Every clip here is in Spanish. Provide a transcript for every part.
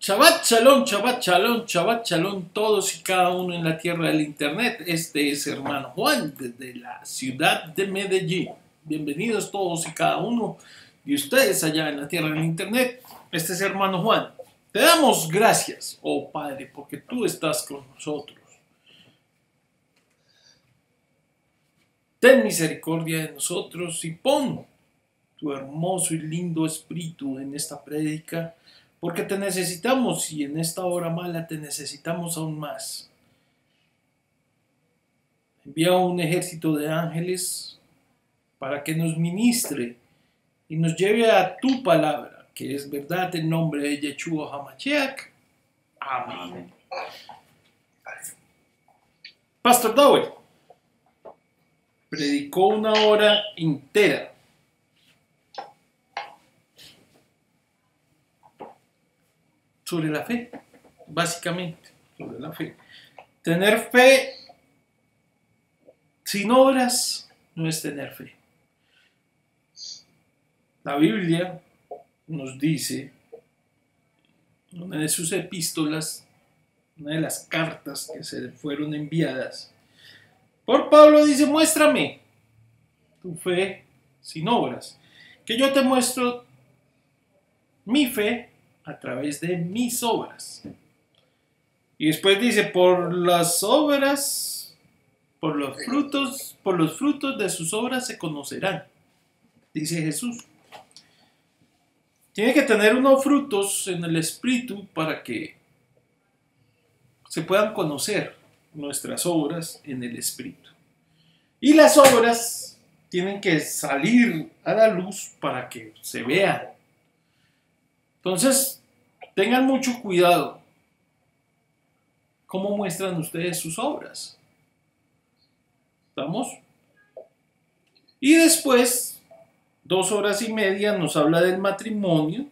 Shabbat shalom, todos y cada uno en la tierra del internet. Este es hermano Juan desde la ciudad de Medellín. Bienvenidos todos y cada uno de ustedes allá en la tierra del internet. Este es hermano Juan. Te damos gracias, oh Padre, porque tú estás con nosotros. Ten misericordia de nosotros y pon tu hermoso y lindo espíritu en esta prédica, porque te necesitamos y en esta hora mala te necesitamos aún más. Envía un ejército de ángeles para que nos ministre y nos lleve a tu palabra, que es verdad, en nombre de Yeshua HaMashiach. Amén. Pastor Dowell predicó una hora entera sobre la fe, básicamente, sobre la fe. Tener fe sin obras no es tener fe. La Biblia nos dice, en una de sus epístolas, una de las cartas que se fueron enviadas por Pablo, dice: muéstrame tu fe sin obras, que yo te muestro mi fe a través de mis obras. Y después dice: por las obras, por los frutos de sus obras se conocerán, dice Jesús. Tiene que tener unos frutos en el espíritu para que se puedan conocer nuestras obras en el espíritu. Y las obras tienen que salir a la luz para que se vean. Entonces, tengan mucho cuidado. ¿Cómo muestran ustedes sus obras? ¿Estamos? Y después, 2 horas y media nos habla del matrimonio,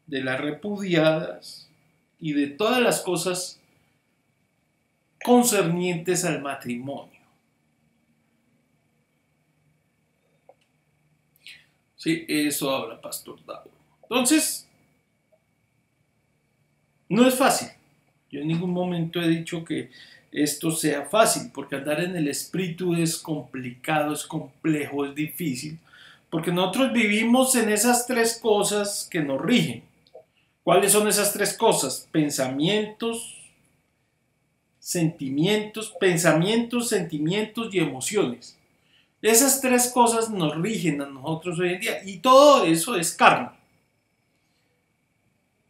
de las repudiadas y de todas las cosas concernientes al matrimonio. Sí, eso habla Pastor Dado. Entonces, no es fácil. Yo en ningún momento he dicho que esto sea fácil, porque andar en el espíritu es complicado, es complejo, es difícil, porque nosotros vivimos en esas 3 cosas que nos rigen. ¿Cuáles son esas 3 cosas? Pensamientos, sentimientos y emociones. Esas 3 cosas nos rigen a nosotros hoy en día, y todo eso es carne.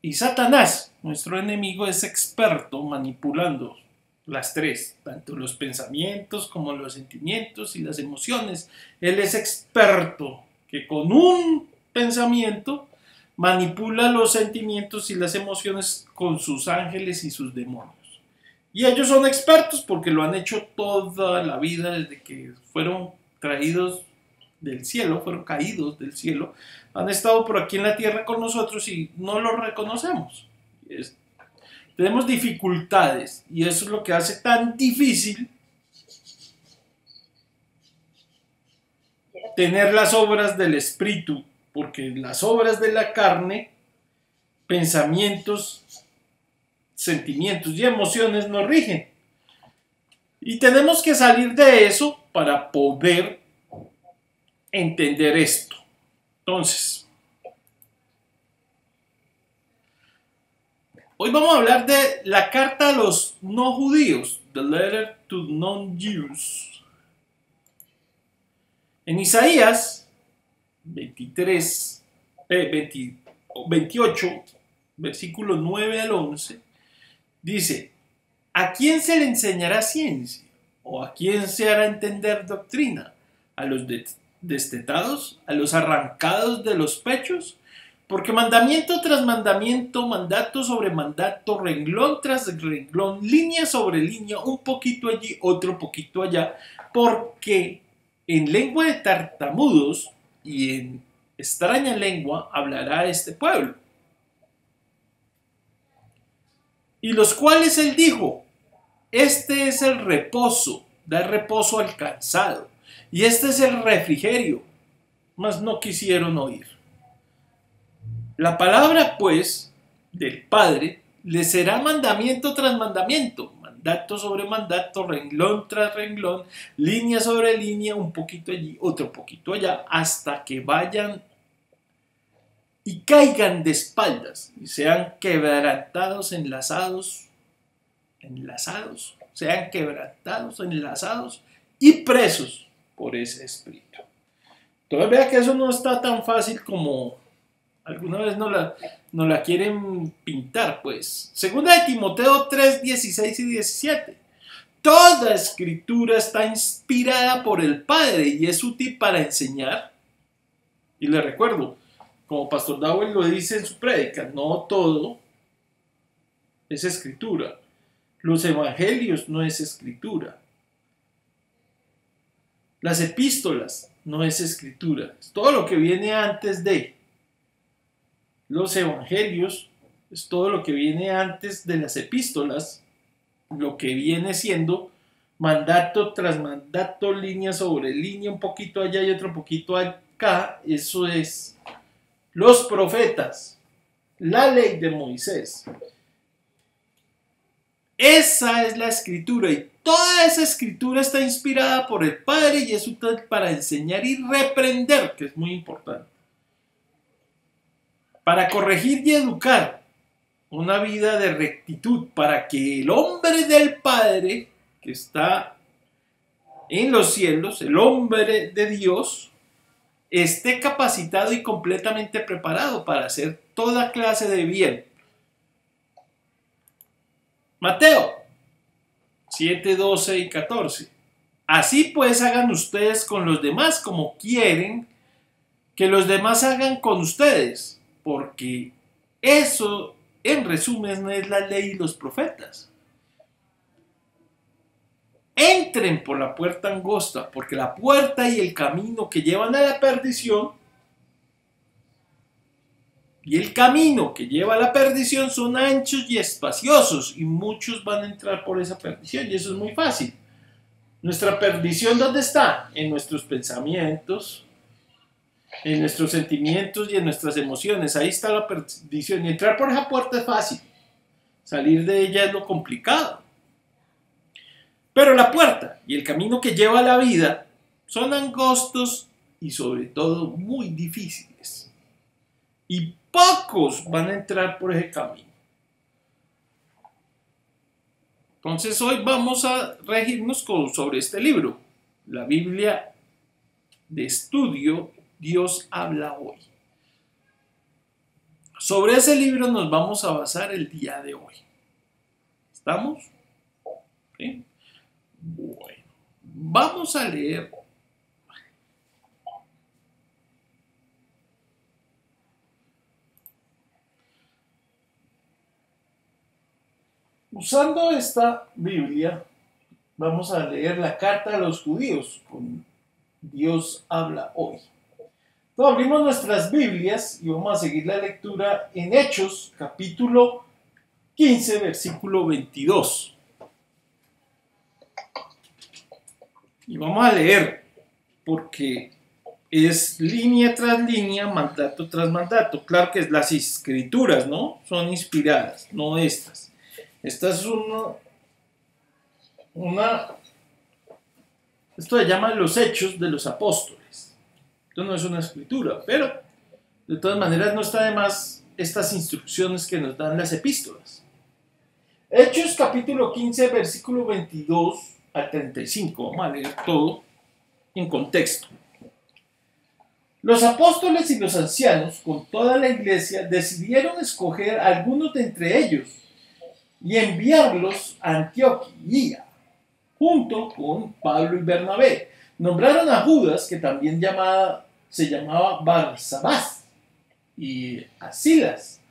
Y Satanás, nuestro enemigo, es experto manipulando las 3, tanto los pensamientos como los sentimientos y las emociones. Él es experto que con un pensamiento manipula los sentimientos y las emociones con sus ángeles y sus demonios. Y ellos son expertos porque lo han hecho toda la vida, desde que fueron traídos del cielo, fueron caídos del cielo, han estado por aquí en la tierra con nosotros y no lo reconocemos. Tenemos dificultades y eso es lo que hace tan difícil tener las obras del espíritu, porque las obras de la carne, pensamientos, sentimientos y emociones nos rigen. Y tenemos que salir de eso para poder entender esto. Entonces, hoy vamos a hablar de la carta a los no judíos, the letter to non-Jews. En Isaías 28, versículos 9 al 11, dice: ¿a quién se le enseñará ciencia? ¿O a quién se hará entender doctrina? ¿A los destetados? ¿A los arrancados de los pechos? Porque mandamiento tras mandamiento, mandato sobre mandato, renglón tras renglón, línea sobre línea, un poquito allí, otro poquito allá, porque en lengua de tartamudos y en extraña lengua hablará este pueblo. Y los cuales él dijo: este es el reposo, da reposo al cansado, y este es el refrigerio, mas no quisieron oír. La palabra, pues, del Padre, le será mandamiento tras mandamiento, mandato sobre mandato, renglón tras renglón, línea sobre línea, un poquito allí, otro poquito allá, hasta que vayan y caigan de espaldas y sean quebrantados, sean quebrantados, enlazados y presos por ese espíritu. Entonces vea que eso no está tan fácil como alguna vez nos la quieren pintar, pues. Segunda de Timoteo 3, 16 y 17. Toda escritura está inspirada por el Padre y es útil para enseñar. Y le recuerdo, como Pastor Dowell lo dice en su prédica, no todo es escritura. Los evangelios no es escritura. Las epístolas no es escritura. Es todo lo que viene antes de. Los evangelios es todo lo que viene antes de las epístolas, lo que viene siendo mandato tras mandato, línea sobre línea, un poquito allá y otro poquito acá. Eso es los profetas, la ley de Moisés. Esa es la escritura y toda esa escritura está inspirada por el Padre y es útil para enseñar y reprender, que es muy importante. Para corregir y educar una vida de rectitud, para que el hombre del Padre, que está en los cielos, el hombre de Dios, esté capacitado y completamente preparado para hacer toda clase de bien. Mateo 7, 12 y 14. Así pues hagan ustedes con los demás como quieren que los demás hagan con ustedes, porque eso en resumen es la ley y los profetas. Entren por la puerta angosta, porque la puerta y el camino que llevan a la perdición son anchos y espaciosos y muchos van a entrar por esa perdición y eso es muy fácil. Nuestra perdición, ¿dónde está? En nuestros pensamientos, en nuestros sentimientos y en nuestras emociones. Ahí está la perdición y entrar por esa puerta es fácil, salir de ella es lo complicado. Pero la puerta y el camino que lleva a la vida son angostos y sobre todo muy difíciles. Y pocos van a entrar por ese camino. Entonces hoy vamos a regirnos sobre este libro, la Biblia de estudio, Dios habla hoy. Sobre ese libro nos vamos a basar el día de hoy. ¿Estamos? ¿Sí? Bueno, vamos a leer. Usando esta Biblia, vamos a leer la carta a los judíos con Dios habla hoy. Entonces, abrimos nuestras Biblias y vamos a seguir la lectura en Hechos, capítulo 15, versículo 22. Y vamos a leer, porque es línea tras línea, mandato tras mandato. Claro que las escrituras, ¿no? Son inspiradas, no estas. Esta es esto se llama los Hechos de los Apóstoles. Esto no es una escritura, pero de todas maneras no está de más estas instrucciones que nos dan las epístolas. Hechos capítulo 15, versículo 22 al 35. Vamos a leer todo en contexto. Los apóstoles y los ancianos, con toda la iglesia, decidieron escoger a algunos de entre ellos y enviarlos a Antioquía, junto con Pablo y Bernabé. Nombraron a Judas, que también se llamaba Barsabás, y a Silas,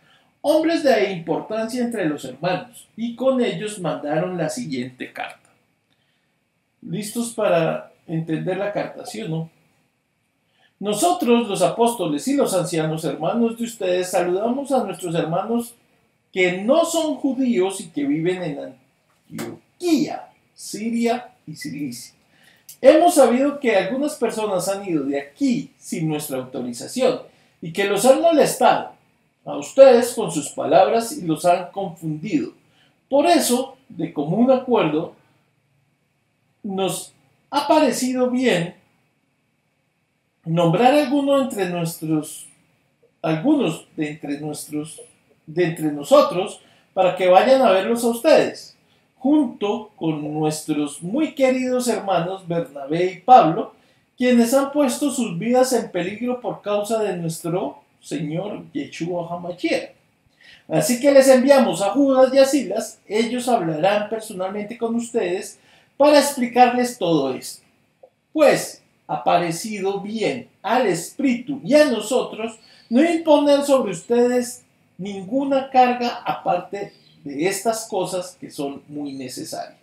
hombres de importancia entre los hermanos, y con ellos mandaron la siguiente carta. ¿Listos para entender la carta, sí o no? Nosotros, los apóstoles y los ancianos, hermanos de ustedes, saludamos a nuestros hermanos que no son judíos y que viven en Antioquía, Siria y Cilicia. Hemos sabido que algunas personas han ido de aquí sin nuestra autorización y que los han molestado. a ustedes con sus palabras y los han confundido. Por eso, de común acuerdo, nos ha parecido bien nombrar algunos de entre nosotros para que vayan a verlos a ustedes, junto con nuestros muy queridos hermanos Bernabé y Pablo, quienes han puesto sus vidas en peligro por causa de nuestro Señor Yeshua HaMashiach. Así que les enviamos a Judas y a Silas, ellos hablarán personalmente con ustedes para explicarles todo esto. Pues ha parecido bien al Espíritu y a nosotros no imponer sobre ustedes ninguna carga aparte de estas cosas que son muy necesarias.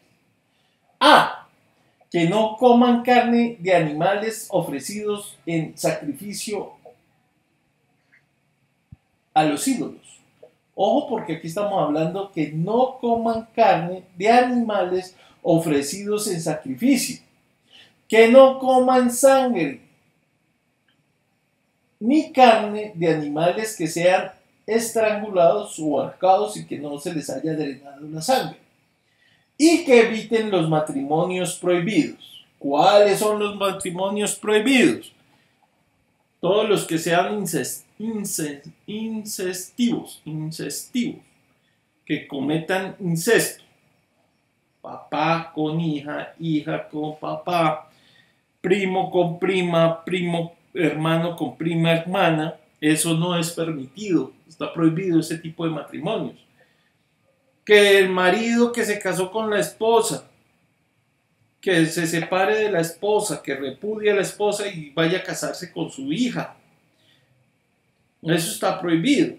Que no coman carne de animales ofrecidos en sacrificio a los ídolos. Ojo, porque aquí estamos hablando que no coman carne de animales ofrecidos en sacrificio. Que no coman sangre, ni carne de animales que sean estrangulados o ahorcados y que no se les haya drenado la sangre. Y que eviten los matrimonios prohibidos. ¿Cuáles son los matrimonios prohibidos? Todos los que sean incestivos, que cometan incesto. Papá con hija, hija con papá, primo con prima, primo hermano con prima hermana. Eso no es permitido, está prohibido ese tipo de matrimonios. Que el marido que se casó con la esposa, que se separe de la esposa, que repudie a la esposa y vaya a casarse con su hija. Eso está prohibido.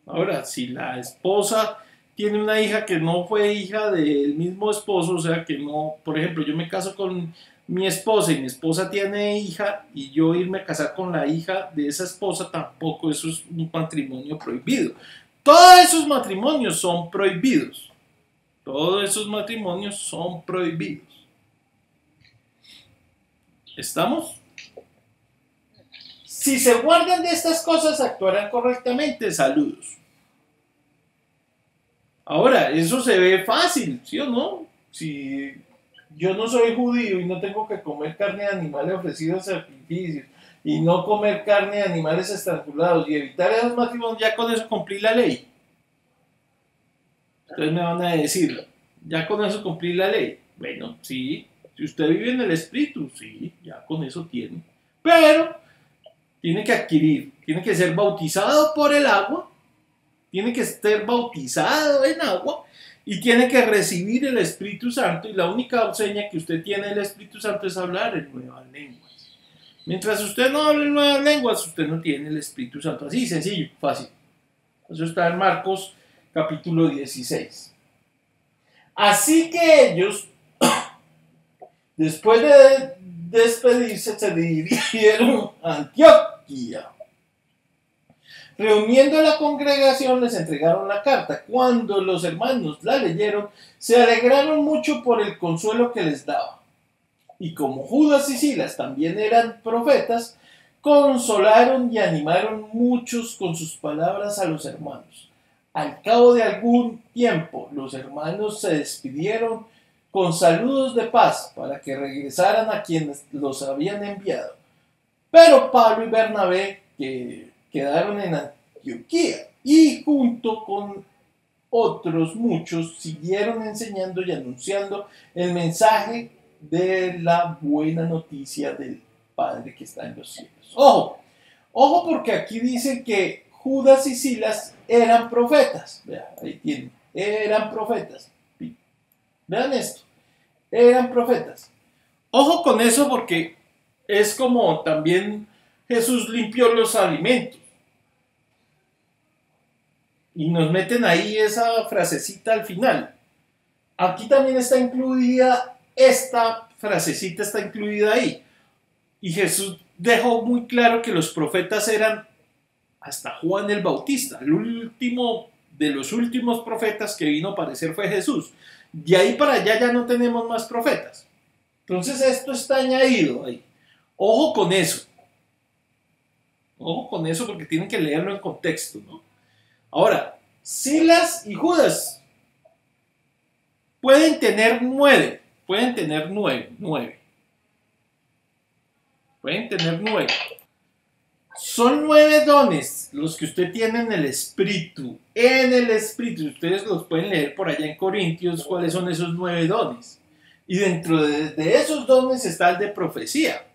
Ahora, si la esposa tiene una hija que no fue hija del mismo esposo, o sea que no, por ejemplo, yo me caso con mi esposa y mi esposa tiene hija y yo irme a casar con la hija de esa esposa, tampoco, eso es un matrimonio prohibido. Todos esos matrimonios son prohibidos. Todos esos matrimonios son prohibidos. ¿Estamos? Si se guardan de estas cosas, actuarán correctamente. Saludos. Ahora, eso se ve fácil, ¿sí o no? Si yo no soy judío y no tengo que comer carne de animales ofrecidos en sacrificios y no comer carne de animales estrangulados y evitar esos matrimonios, ya con eso cumplí la ley. Entonces me van a decir, ya con eso cumplí la ley. Bueno, sí, si usted vive en el Espíritu, sí, ya con eso tiene. Pero tiene que adquirir, tiene que ser bautizado por el agua, tiene que estar bautizado en agua y tiene que recibir el Espíritu Santo, y la única seña que usted tiene del Espíritu Santo es hablar en nuevas lenguas. Mientras usted no hable en nuevas lenguas, usted no tiene el Espíritu Santo. Así, sencillo, fácil. Eso está en Marcos capítulo 16. Así que ellos, después de despedirse, se dirigieron a Antioquía. Reuniendo a la congregación, les entregaron la carta. Cuando los hermanos la leyeron, se alegraron mucho por el consuelo que les daba. Y como Judas y Silas también eran profetas, consolaron y animaron muchos con sus palabras a los hermanos. Al cabo de algún tiempo, los hermanos se despidieron con saludos de paz para que regresaran a quienes los habían enviado. Pero Pablo y Bernabé, que quedaron en Antioquía y junto con otros muchos siguieron enseñando y anunciando el mensaje de la buena noticia del Padre que está en los cielos. Ojo, porque aquí dice que Judas y Silas eran profetas. Vean, ahí tienen, eran profetas. Vean esto, eran profetas. Ojo con eso, porque es como también Jesús limpió los alimentos. Y nos meten ahí esa frasecita al final. Aquí también está incluida, esta frasecita está incluida ahí. Y Jesús dejó muy claro que los profetas eran hasta Juan el Bautista. El último de los últimos profetas que vino a aparecer fue Jesús. De ahí para allá ya no tenemos más profetas. Entonces esto está añadido ahí. Ojo con eso. Ojo con eso porque tienen que leerlo en contexto, ¿no? Ahora, Silas y Judas pueden tener 9. Pueden tener 9. Pueden tener 9. Son 9 dones los que usted tiene en el Espíritu. En el Espíritu. Ustedes los pueden leer por allá en Corintios cuáles son esos 9 dones. Y dentro de esos dones está el de profecía.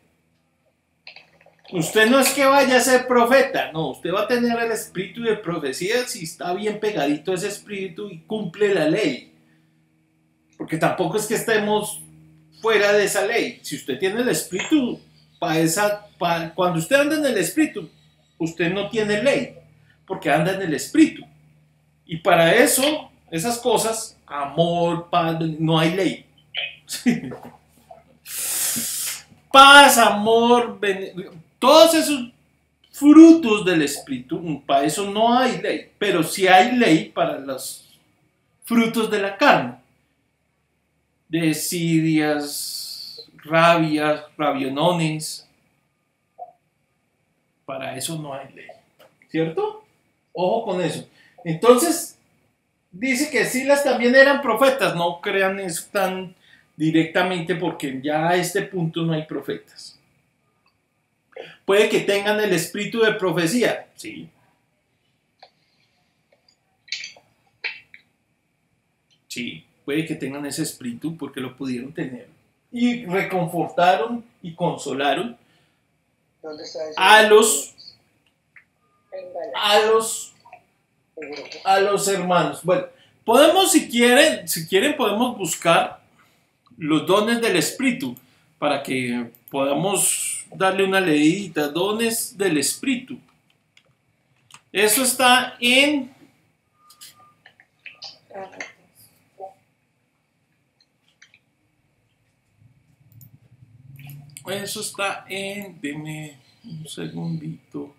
Usted no es que vaya a ser profeta, no, usted va a tener el espíritu de profecía si está bien pegadito a ese espíritu y cumple la ley. Porque tampoco es que estemos fuera de esa ley. Si usted tiene el espíritu, cuando usted anda en el espíritu, usted no tiene ley, porque anda en el espíritu. Y para eso, esas cosas, amor, paz, no hay ley. Paz, amor, todos esos frutos del espíritu, para eso no hay ley, pero sí hay ley para los frutos de la carne, desidias, rabias, rabionones. Para eso no hay ley, ¿cierto? Ojo con eso. Entonces dice que Silas también eran profetas. No crean eso tan directamente porque ya a este punto no hay profetas. Puede que tengan el espíritu de profecía, sí. Sí, puede que tengan ese espíritu porque lo pudieron tener. Y reconfortaron y consolaron a los hermanos. Bueno, podemos, si quieren, podemos buscar los dones del Espíritu para que podamos darle una leidita. Dones del Espíritu. Eso está en... Eso está en... Deme un segundito.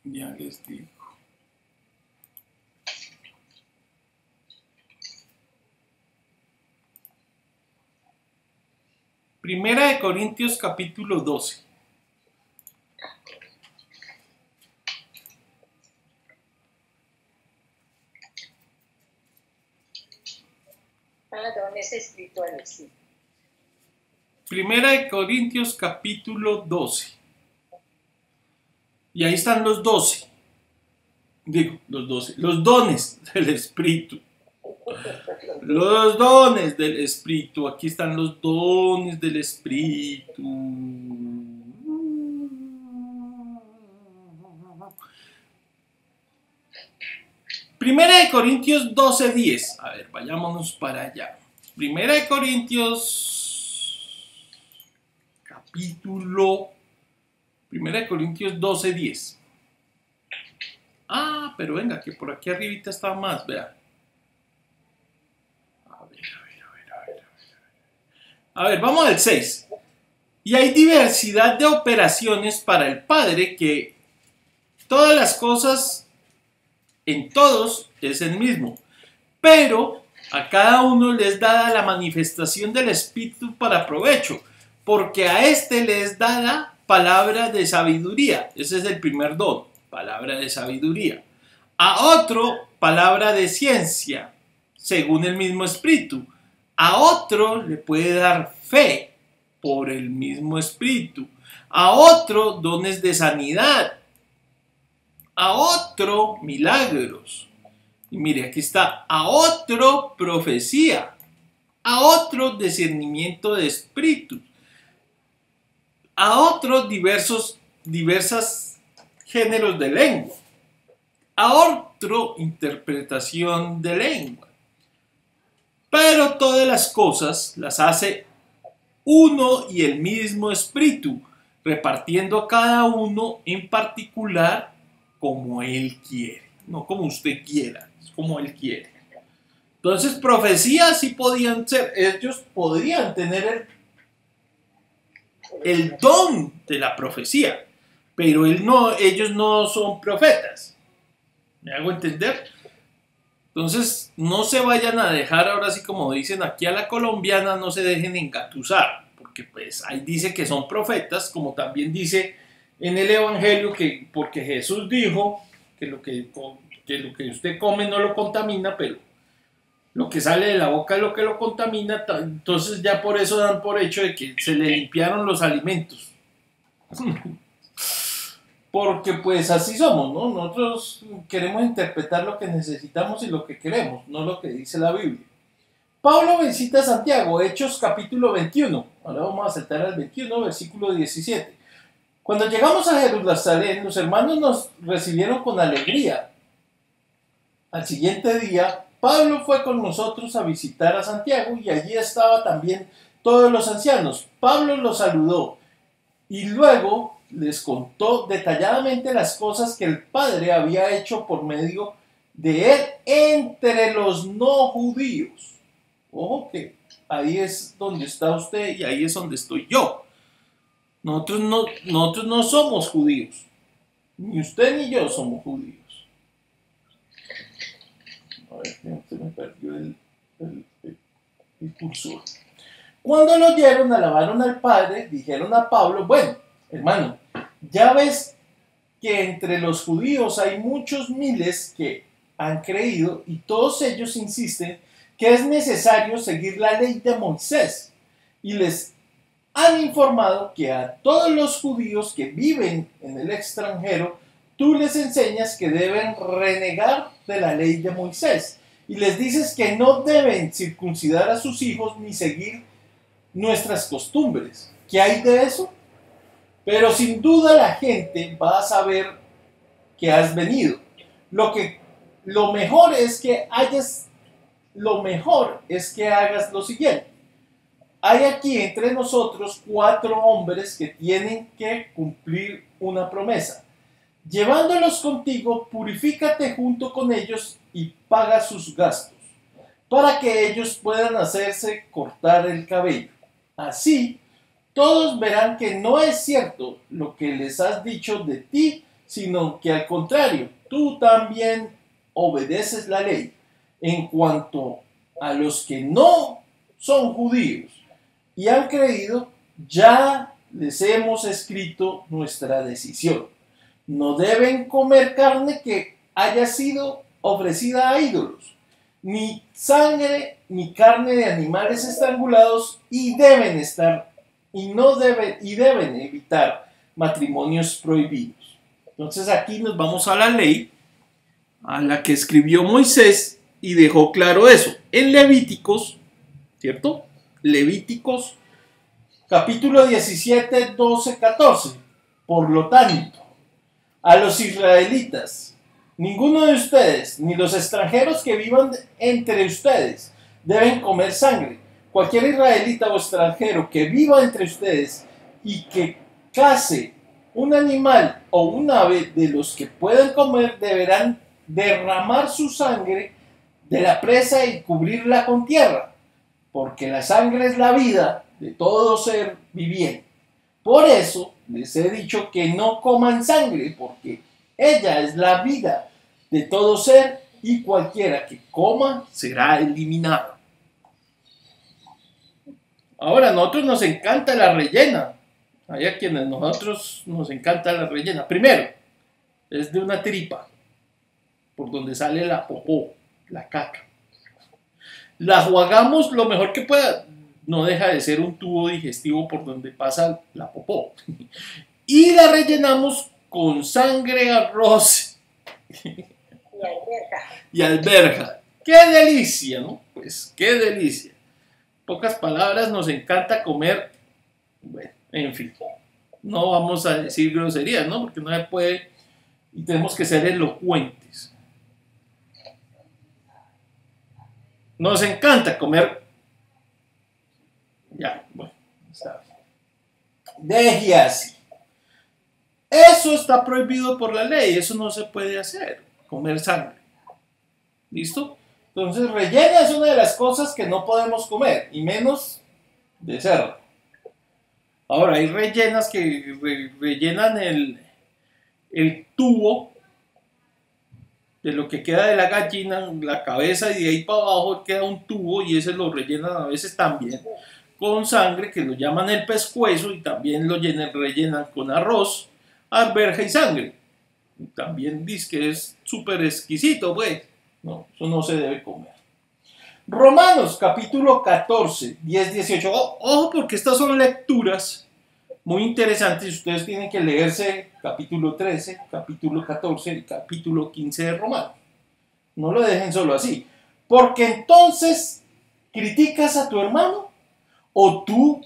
Ya les digo. Primera de Corintios capítulo 12. Dones espirituales, sí. Primera de Corintios capítulo 12. Y ahí están los 12. Digo, los 12. Los dones del Espíritu. Los dones del Espíritu. Aquí están los dones del Espíritu. Primera de Corintios 12:10. A ver, vayámonos para allá. Primera de Corintios capítulo. Primera de Corintios 12:10. Ah, pero venga, que por aquí arribita está más, vea. A ver, vamos al 6. Y hay diversidad de operaciones para el Padre que todas las cosas en todos es el mismo. Pero a cada uno les dada la manifestación del Espíritu para provecho, porque a este les dada palabra de sabiduría. Ese es el primer don, palabra de sabiduría. A otro, palabra de ciencia, según el mismo Espíritu. A otro le puede dar fe por el mismo Espíritu. A otro, dones de sanidad. A otro, milagros. Y mire, aquí está. A otro, profecía. A otro, discernimiento de espíritus. A otro, diversos géneros de lengua. A otro, interpretación de lengua. Pero todas las cosas las hace uno y el mismo Espíritu, repartiendo a cada uno en particular como Él quiere. No como usted quiera, es como Él quiere. Entonces, profecías sí podían ser, ellos podrían tener el don de la profecía, pero ellos no son profetas. ¿Me hago entender? Entonces, no se vayan a dejar, ahora sí como dicen aquí a la colombiana, no se dejen engatusar, porque pues ahí dice que son profetas, como también dice en el Evangelio que porque Jesús dijo que lo que usted come no lo contamina, pero lo que sale de la boca es lo que lo contamina, entonces ya por eso dan por hecho de que se le limpiaron los alimentos. Porque pues así somos, ¿no? Nosotros queremos interpretar lo que necesitamos y lo que queremos, no lo que dice la Biblia. Pablo visita a Santiago, Hechos capítulo 21. Ahora vamos a saltar al 21, versículo 17. Cuando llegamos a Jerusalén, los hermanos nos recibieron con alegría. Al siguiente día, Pablo fue con nosotros a visitar a Santiago y allí estaba también todos los ancianos. Pablo los saludó y luego les contó detalladamente las cosas que el Padre había hecho por medio de él entre los no judíos. Ojo que ahí es donde está usted y ahí es donde estoy yo. Nosotros no somos judíos. Ni usted ni yo somos judíos. A ver, se me perdió el cursor. Cuando lo oyeron, alabaron al Padre, dijeron a Pablo, bueno, hermano, ya ves que entre los judíos hay muchos miles que han creído y todos ellos insisten que es necesario seguir la ley de Moisés y les han informado que a todos los judíos que viven en el extranjero tú les enseñas que deben renegar de la ley de Moisés y les dices que no deben circuncidar a sus hijos ni seguir nuestras costumbres. ¿Qué hay de eso? Pero sin duda la gente va a saber que has venido. Lo mejor es que hagas lo siguiente. Hay aquí entre nosotros 4 hombres que tienen que cumplir una promesa. Llevándolos contigo, purifícate junto con ellos y paga sus gastos, para que ellos puedan hacerse cortar el cabello. Así, todos verán que no es cierto lo que les has dicho de ti, sino que al contrario, tú también obedeces la ley. En cuanto a los que no son judíos y han creído, ya les hemos escrito nuestra decisión. No deben comer carne que haya sido ofrecida a ídolos, ni sangre ni carne de animales estrangulados y deben evitar matrimonios prohibidos. Entonces aquí nos vamos a la ley a la que escribió Moisés y dejó claro eso en Levíticos, ¿cierto? Levíticos capítulo 17, 12, 14. Por lo tanto, a los israelitas, ninguno de ustedes, ni los extranjeros que vivan entre ustedes, deben comer sangre. Cualquier israelita o extranjero que viva entre ustedes y que case un animal o un ave de los que puedan comer, deberán derramar su sangre de la presa y cubrirla con tierra, porque la sangre es la vida de todo ser viviente. Por eso les he dicho que no coman sangre, porque ella es la vida de todo ser y cualquiera que coma será eliminado. Ahora, a nosotros nos encanta la rellena. Hay a quienes nosotros nos encanta la rellena. Primero, es de una tripa, por donde sale la popó, la caca. La jugamos lo mejor que pueda. No deja de ser un tubo digestivo por donde pasa la popó. Y la rellenamos con sangre, arroz y alberja. ¡Qué delicia!, ¿no? Pues qué delicia. Pocas palabras, nos encanta comer. Bueno, en fin. No vamos a decir groserías, ¿no? Porque no se puede y tenemos que ser elocuentes. Nos encanta comer. Ya, bueno, está bien. Deje así. Eso está prohibido por la ley, eso no se puede hacer, comer sangre. ¿Listo? Entonces, rellena es una de las cosas que no podemos comer, y menos de cerdo. Ahora, hay rellenas que rellenan el tubo de lo que queda de la gallina, la cabeza, y de ahí para abajo queda un tubo y ese lo rellenan a veces también con sangre, que lo llaman el pescuezo, y también lo rellenan con arroz, arveja y sangre. Y también dice que es súper exquisito, pues. No, eso no se debe comer. Romanos capítulo 14, 10, 18. Ojo, porque estas son lecturas muy interesantes. Ustedes tienen que leerse capítulo 13, capítulo 14 y capítulo 15 de Romanos. No lo dejen solo así. Porque entonces criticas a tu hermano, o tú,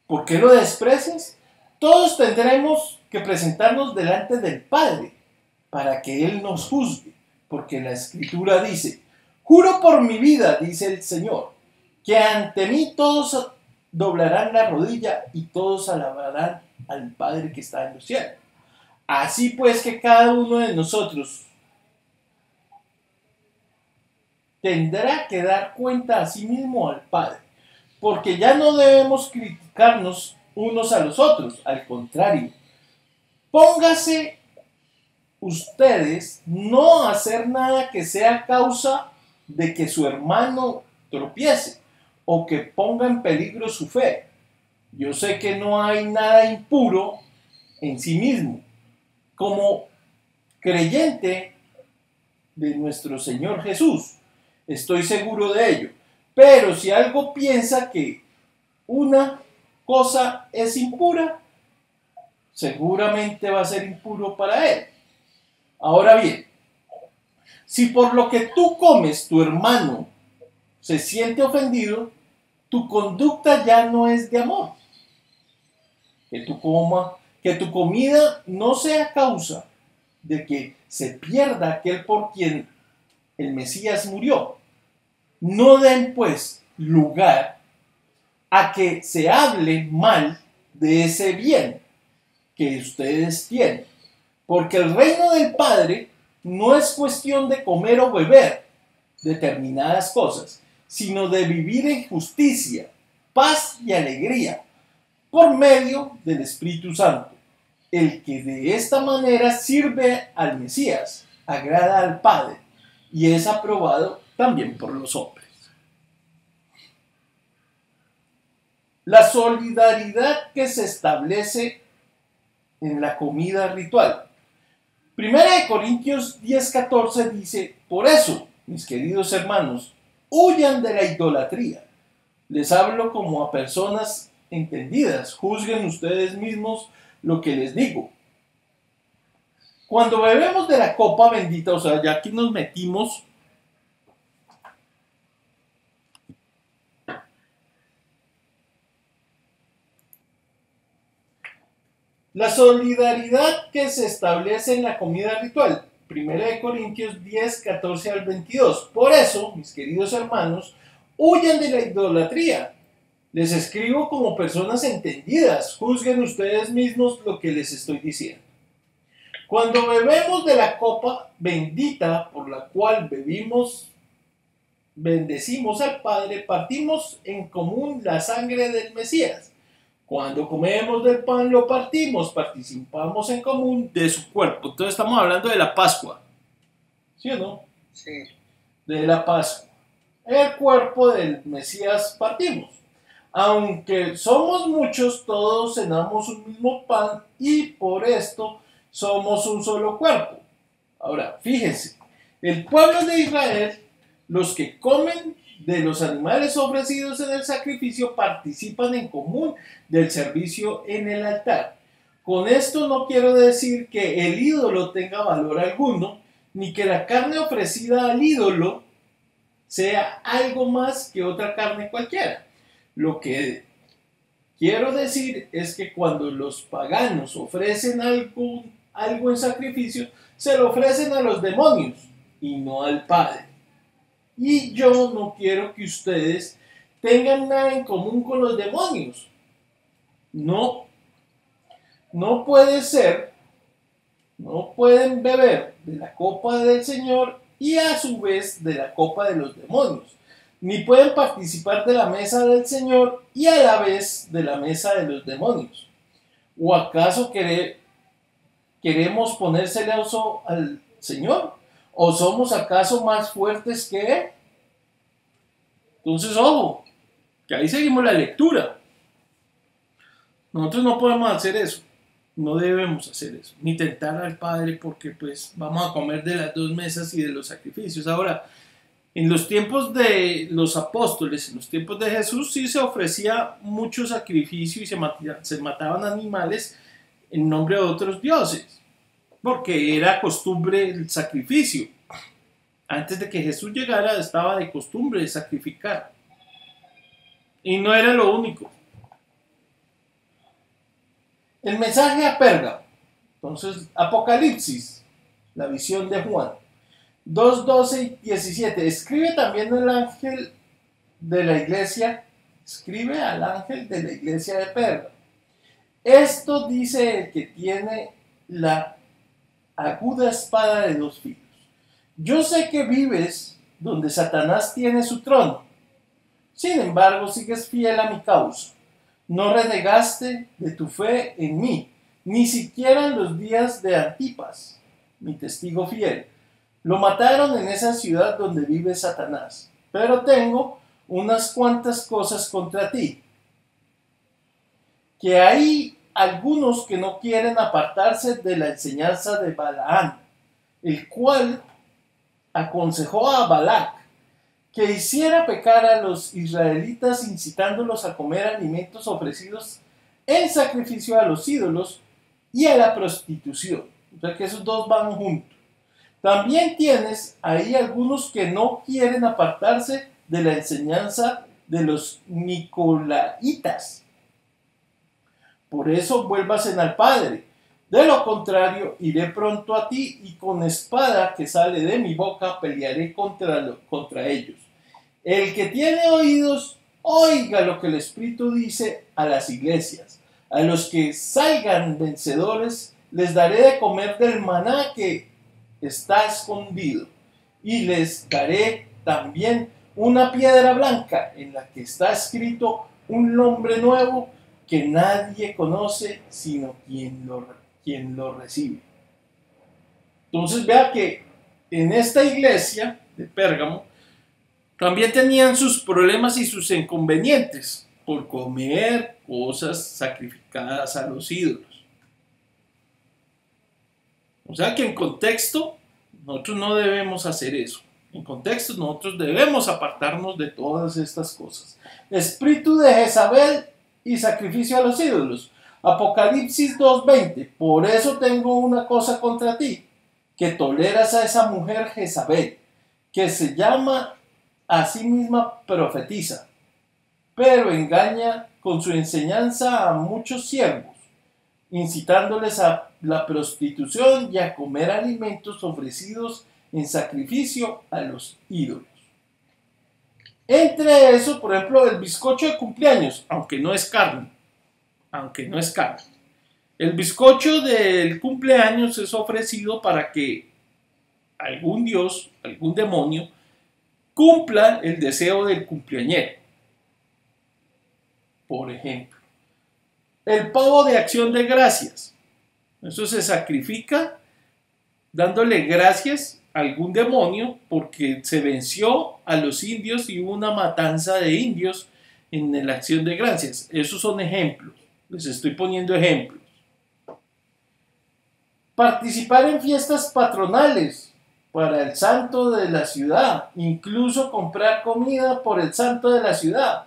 ¿por qué lo desprecias? Todos tendremos que presentarnos delante del Padre para que Él nos juzgue. Porque la Escritura dice: juro por mi vida, dice el Señor, que ante mí todos doblarán la rodilla y todos alabarán al Padre que está en los cielos. Así pues que cada uno de nosotros tendrá que dar cuenta a sí mismo al Padre, porque ya no debemos criticarnos unos a los otros, al contrario, póngase ustedes no a hacer nada que sea causa de que su hermano tropiece o que ponga en peligro su fe. Yo sé que no hay nada impuro en sí mismo. Como creyente de nuestro Señor Jesús, estoy seguro de ello. Pero si algo piensa que una cosa es impura, seguramente va a ser impuro para él. Ahora bien, si por lo que tú comes tu hermano se siente ofendido, tu conducta ya no es de amor. Que tu comida no sea causa de que se pierda aquel por quien el Mesías murió. No den pues lugar a que se hable mal de ese bien que ustedes tienen. Porque el reino del Padre no es cuestión de comer o beber determinadas cosas, sino de vivir en justicia, paz y alegría por medio del Espíritu Santo. El que de esta manera sirve al Mesías, agrada al Padre y es aprobado también por los hombres. La solidaridad que se establece en la comida ritual. Primera de Corintios 10:14 dice: por eso, mis queridos hermanos, huyan de la idolatría. Les hablo como a personas entendidas. Juzguen ustedes mismos lo que les digo. Cuando bebemos de la copa bendita, o sea, ya aquí nos metimos la solidaridad que se establece en la comida ritual. Primera de Corintios 10, 14 al 22. Por eso, mis queridos hermanos, huyan de la idolatría. Les escribo como personas entendidas. Juzguen ustedes mismos lo que les estoy diciendo. Cuando bebemos de la copa bendita por la cual bendecimos al Padre, partimos en común la sangre del Mesías. Cuando comemos del pan, lo partimos, participamos en común de su cuerpo. Entonces estamos hablando de la Pascua. ¿Sí o no? Sí. De la Pascua. El cuerpo del Mesías partimos. Aunque somos muchos, todos cenamos un mismo pan y por esto somos un solo cuerpo. Ahora, fíjense, el pueblo de Israel, los que comen de los animales ofrecidos en el sacrificio, participan en común del servicio en el altar. Con esto no quiero decir que el ídolo tenga valor alguno, ni que la carne ofrecida al ídolo sea algo más que otra carne cualquiera. Lo que quiero decir es que cuando los paganos ofrecen algo en sacrificio, se lo ofrecen a los demonios y no al Padre. Y yo no quiero que ustedes tengan nada en común con los demonios. No puede ser, no pueden beber de la copa del Señor y a su vez de la copa de los demonios. Ni pueden participar de la mesa del Señor y a la vez de la mesa de los demonios. ¿O acaso ¿Queremos poner celoso al Señor? ¿O somos acaso más fuertes que Él? Entonces, ojo, que ahí seguimos la lectura. Nosotros no podemos hacer eso. No debemos hacer eso. Ni tentar al Padre porque pues vamos a comer de las dos mesas y de los sacrificios. Ahora, en los tiempos de los apóstoles, en los tiempos de Jesús, sí se ofrecía mucho sacrificio y se mataban animales en nombre de otros dioses, porque era costumbre el sacrificio. Antes de que Jesús llegara estaba de costumbre sacrificar. Y no era lo único. El mensaje a Pérgamo. Entonces, Apocalipsis, la visión de Juan. 2, 12 y 17. Escribe también el ángel de la iglesia. Escribe al ángel de la iglesia de Pérgamo. Esto dice el que tiene la aguda espada de dos filos. Yo sé que vives donde Satanás tiene su trono. Sin embargo, sigues fiel a mi causa. No renegaste de tu fe en mí, ni siquiera en los días de Antipas, mi testigo fiel. Lo mataron en esa ciudad donde vive Satanás. Pero tengo unas cuantas cosas contra ti. Que hay algunos que no quieren apartarse de la enseñanza de Balaam, el cual aconsejó a Balac que hiciera pecar a los israelitas incitándolos a comer alimentos ofrecidos en sacrificio a los ídolos y a la prostitución. O sea que esos dos van juntos. También tienes ahí algunos que no quieren apartarse de la enseñanza de los nicolaitas. Por eso vuélvasen al Padre. De lo contrario, iré pronto a ti y con espada que sale de mi boca pelearé contra ellos. El que tiene oídos, oiga lo que el Espíritu dice a las iglesias. A los que salgan vencedores, les daré de comer del maná que está escondido. Y les daré también una piedra blanca en la que está escrito un nombre nuevo que nadie conoce sino quien lo recibe. Entonces vea que en esta iglesia de Pérgamo también tenían sus problemas y sus inconvenientes por comer cosas sacrificadas a los ídolos. O sea que en contexto nosotros no debemos hacer eso. En contexto nosotros debemos apartarnos de todas estas cosas. Espíritu de Jezabel y sacrificio a los ídolos. Apocalipsis 2:20. Por eso tengo una cosa contra ti, que toleras a esa mujer Jezabel, que se llama a sí misma profetiza, pero engaña con su enseñanza a muchos siervos, incitándoles a la prostitución y a comer alimentos ofrecidos en sacrificio a los ídolos. Entre eso, por ejemplo, el bizcocho de cumpleaños, aunque no es carne. El bizcocho del cumpleaños es ofrecido para que algún dios, algún demonio, cumpla el deseo del cumpleañero. Por ejemplo, el pavo de acción de gracias. Eso se sacrifica dándole gracias a algún demonio porque se venció a los indios y hubo una matanza de indios en la acción de gracias. Esos son ejemplos. Les estoy poniendo ejemplos. Participar en fiestas patronales para el santo de la ciudad. Incluso comprar comida por el santo de la ciudad.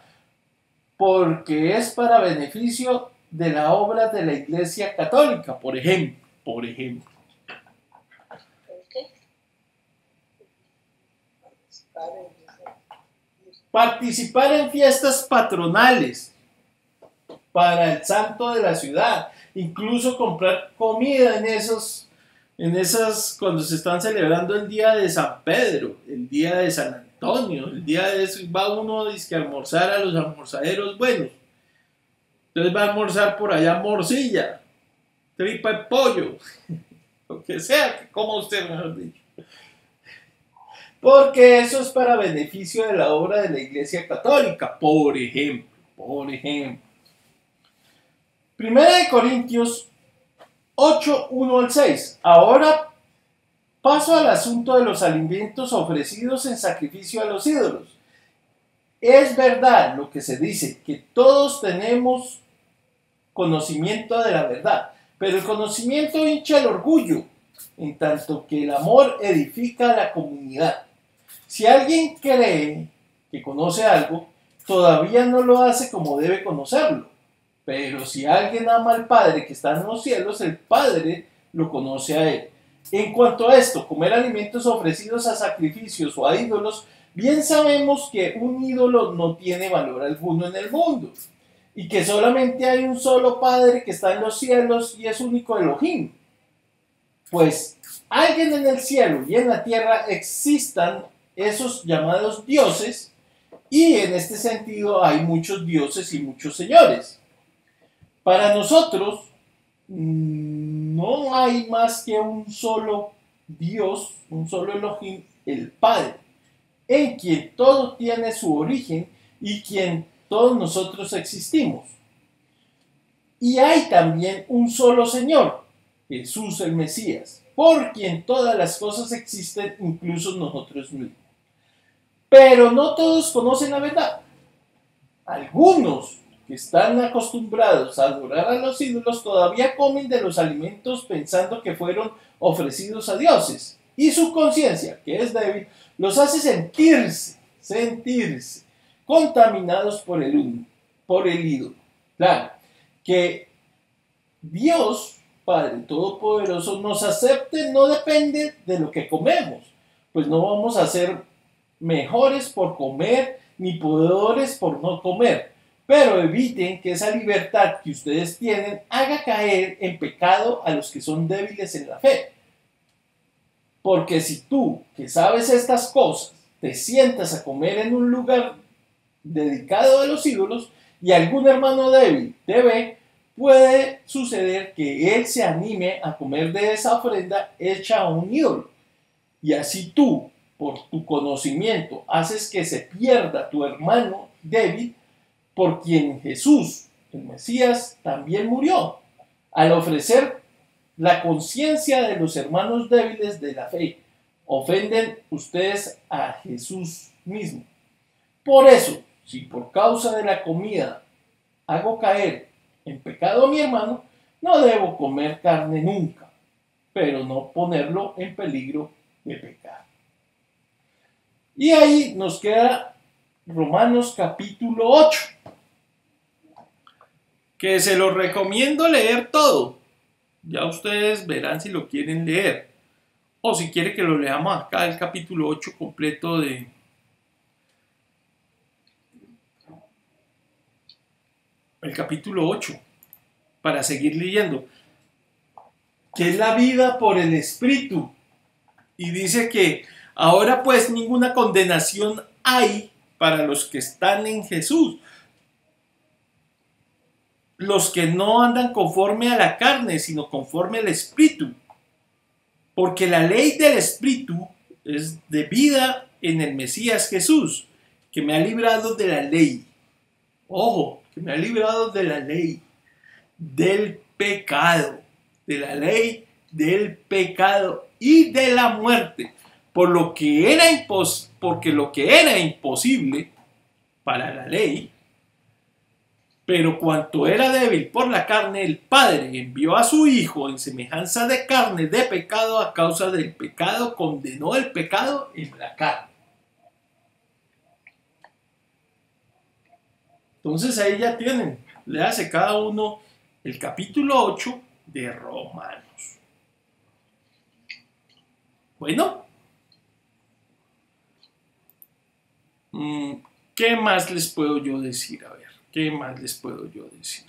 Porque es para beneficio de la obra de la Iglesia Católica, por ejemplo. Participar en fiestas patronales para el santo de la ciudad, incluso comprar comida en esas cuando se están celebrando el día de San Pedro, el día de San Antonio, el día de eso, va uno a almorzar a los almorzaderos buenos. Entonces va a almorzar por allá morcilla, tripa de pollo, lo que sea que coma usted, mejor dicho. Porque eso es para beneficio de la obra de la Iglesia Católica, por ejemplo. Primera de Corintios 8, 1 al 6. Ahora paso al asunto de los alimentos ofrecidos en sacrificio a los ídolos. Es verdad lo que se dice, que todos tenemos conocimiento de la verdad, pero el conocimiento hincha el orgullo, en tanto que el amor edifica a la comunidad. Si alguien cree que conoce algo, todavía no lo hace como debe conocerlo. Pero si alguien ama al Padre que está en los cielos, el Padre lo conoce a él. En cuanto a esto, comer alimentos ofrecidos a sacrificios o a ídolos, bien sabemos que un ídolo no tiene valor alguno en el mundo y que solamente hay un solo Padre que está en los cielos y es único Elohim. Pues alguien en el cielo y en la tierra existan esos llamados dioses, y en este sentido hay muchos dioses y muchos señores. Para nosotros no hay más que un solo Dios, un solo Elohim, el Padre, en quien todo tiene su origen y quien todos nosotros existimos. Y hay también un solo Señor, Jesús el Mesías, por quien todas las cosas existen, incluso nosotros mismos. Pero no todos conocen la verdad. Algunos que están acostumbrados a adorar a los ídolos todavía comen de los alimentos pensando que fueron ofrecidos a dioses. Y su conciencia, que es débil, los hace sentirse contaminados por el ídolo. Claro, que Dios, Padre Todopoderoso, nos acepte no depende de lo que comemos, pues no vamos a ser mejores por comer ni peores por no comer, pero eviten que esa libertad que ustedes tienen haga caer en pecado a los que son débiles en la fe. Porque si tú, que sabes estas cosas, te sientas a comer en un lugar dedicado a los ídolos y algún hermano débil te ve, puede suceder que él se anime a comer de esa ofrenda hecha a un ídolo. Y así tú, por tu conocimiento, haces que se pierda tu hermano débil, por quien Jesús, el Mesías, también murió, al ofrecer la conciencia de los hermanos débiles de la fe. Ofenden ustedes a Jesús mismo. Por eso, si por causa de la comida hago caer en pecado a mi hermano, no debo comer carne nunca, pero no ponerlo en peligro de pecado. Y ahí nos queda Romanos capítulo 8, que se lo recomiendo leer todo. Ya ustedes verán si lo quieren leer, o si quiere que lo leamos acá el capítulo 8 completo de el capítulo 8 para seguir leyendo, que es la vida por el Espíritu. Y dice que ahora pues ninguna condenación hay para los que están en Jesús, los que no andan conforme a la carne, sino conforme al Espíritu. Porque la ley del Espíritu es de vida en el Mesías Jesús, que me ha librado de la ley. Ojo, que me ha librado de la ley, del pecado, de la ley del pecado y de la muerte. Porque lo que era imposible para la ley, pero cuanto era débil por la carne, el Padre envió a su Hijo en semejanza de carne de pecado. A causa del pecado condenó el pecado en la carne. Entonces ahí ya tienen, le hace cada uno el capítulo 8 de Romanos. Bueno, ¿qué más les puedo yo decir? A ver, ¿qué más les puedo yo decir?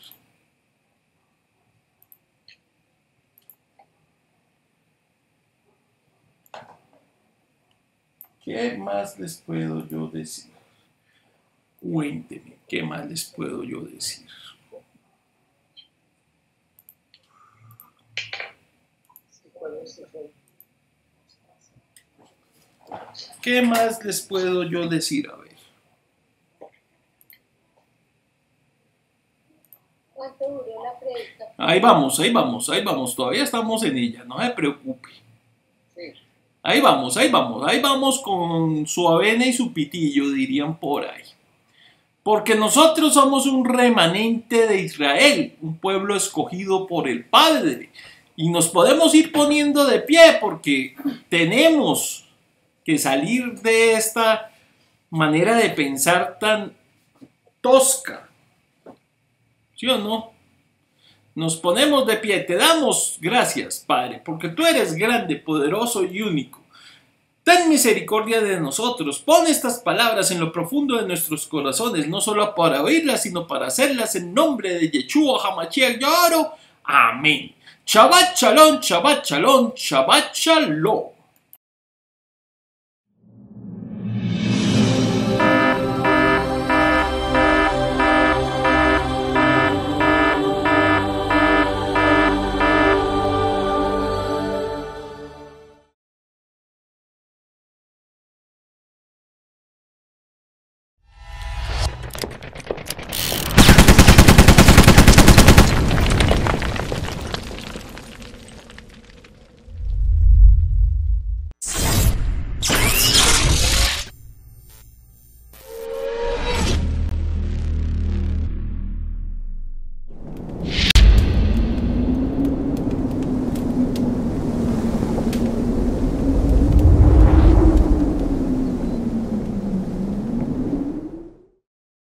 ¿Qué más les puedo yo decir? Cuéntenme, ¿qué más les puedo yo decir? ¿Qué más les puedo yo decir? A ver. ahí vamos, todavía estamos en ella, no se preocupe. Sí. Ahí vamos con su avena y su pitillo, dirían por ahí. Porque nosotros somos un remanente de Israel, un pueblo escogido por el Padre. Y nos podemos ir poniendo de pie porque tenemos que salir de esta manera de pensar tan tosca. ¿Sí o no? Nos ponemos de pie, te damos gracias, Padre, porque tú eres grande, poderoso y único. Ten misericordia de nosotros, pon estas palabras en lo profundo de nuestros corazones, no solo para oírlas, sino para hacerlas en nombre de Yeshua HaMashiach Yaro. Amén. Shabbat Shalom, Shabbat Shalom, Shabbat Shalom.